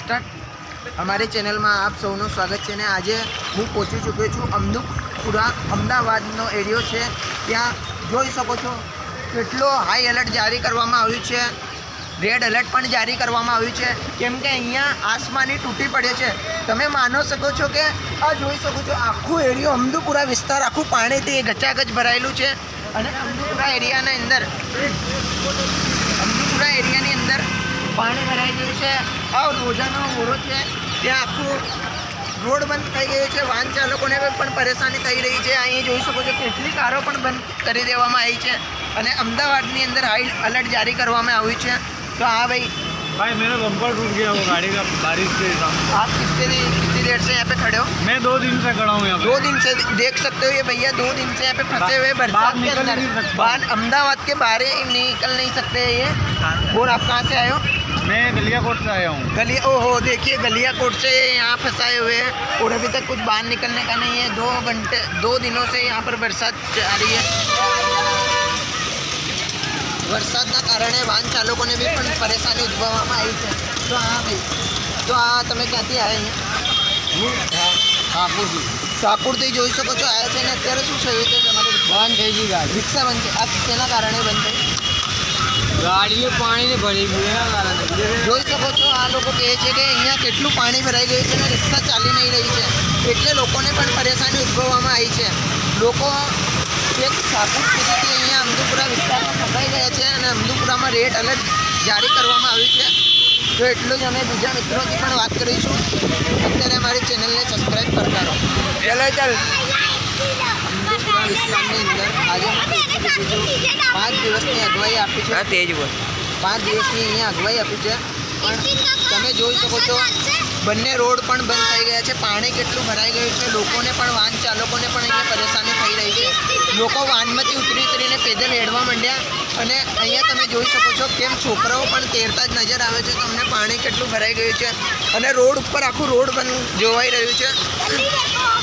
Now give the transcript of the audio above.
Start. અમારી ચેનલમાં આપ સૌનું સ્વાગત છે। ને આજે હું પહોંચી ચૂક્યો છું અમદુપુરા, અમદાવાદનો એરિયો છે। ત્યાં જોઈ શકો છો કેટલો હાઈ એલર્ટ જારી કરવામાં આવ્યું છે, રેડ એલર્ટ પણ જારી કરવામાં આવ્યું છે, કેમ કે અહીંયા આસમાની તૂટી પડે છે। તમે માનો શકો છો કે આ જોઈ શકો છો આખું એરિયો અમદુપુરા વિસ્તાર આખું પાણીથી ગચાગચ ભરાયેલું છે। અને અમદુપુરા એરિયાની અંદર પાણી ભરાઈ ગયું છે। આ રોજાનો મોરો છે, ત્યાં આખું રોડ બંધ થઈ ગયો છે, વાહન ચાલકોને પણ પરેશાની થઈ રહી છે। અહીં જોઈ શકો છો કેટલી કારો પણ બંધ કરી દેવામાં આવી છે અને અમદાવાદની અંદર હાઈ એલર્ટ જારી કરવામાં આવ્યું છે। तो हाँ भाई मेरा बम्पर टूट गया वो गाड़ी का बारिश के सामने। आप कितनी देर से यहाँ पे खड़े हो? मैं 2 दिन से खड़ा हूँ यहाँ पे। 2 दिन से देख सकते हो ये भैया 2 दिन से यहाँ पे फंसे हुए बरसात के अंदर, बाहर अहमदाबाद के बाहर निकल नहीं सकते ये। और आप कहाँ से आए हो? मैं गलियाकोट से आया हूँ। गलिया, ओहो देखिए गलियाकोट से यहाँ फंसाए हुए हैं और अभी तक कुछ बाहर निकलने का नहीं है। 2 दिनों से यहाँ पर बरसात आ रही है। વરસાદના કારણે વાહન ચાલકોને બી પણ પરેશાની ઉદ્ભવવામાં આવી છે। તો હા ભાઈ, તો આ તમે ક્યાંથી આવ્યા? હું શાહપુરથી જોઈ શકો છો આવ્યા છે। ને અત્યારે શું થયું છે તમારી? બંધ થઈ ગઈ ગાડી, રિક્ષા બંધ છે। આ શેના કારણે બંધ થઈ? ગાડીએ પાણીને ભરી ગયું એના કારણે। જોઈ શકો છો આ લોકો કહે છે કે અહીંયા કેટલું પાણી ભરાઈ ગયું છે અને રિક્ષા ચાલી નહીં રહી છે, એટલે લોકોને પણ પરેશાની ઉદ્ભવવામાં આવી છે। લોકો એક શાહપુર સુધીથી અહીંયા અમદુપુરા વિસ્તારમાં ફસાઈ ગયા છે અને અમદુપુરામાં રેડ એલર્ટ જારી કરવામાં આવ્યું છે। તો એટલું જ અમે બીજા મિત્રોથી પણ વાત કરીશું। અત્યારે અમારી ચેનલને સબસ્ક્રાઈબ કરતા રહો। ચાલ અમદુપુરા વિસ્તારની અંદર આજે હું 5 દિવસની અગવાઈ આપી છે। 5 દિવસની અહીંયા અગવાઈ આપી છે, પણ તમે જોઈ શકો છો બંને રોડ પણ બંધ થઈ ગયા છે। પાણી કેટલું ભરાઈ ગયું છે, લોકોને પણ વાહન ચાલકોને પણ અહીંયા પરેશાની થઈ રહી છે। લોકો વાહનમાંથી ઉતરીને પેદલ હેડવા માંડ્યા અને અહીંયા તમે જોઈ શકો છો કેમ છોકરાઓ પણ તેરતા જ નજર આવે છે તમને। પાણી કેટલું ભરાઈ ગયું છે અને રોડ ઉપર આખું રોડ બંધ જોવાઈ રહ્યું છે।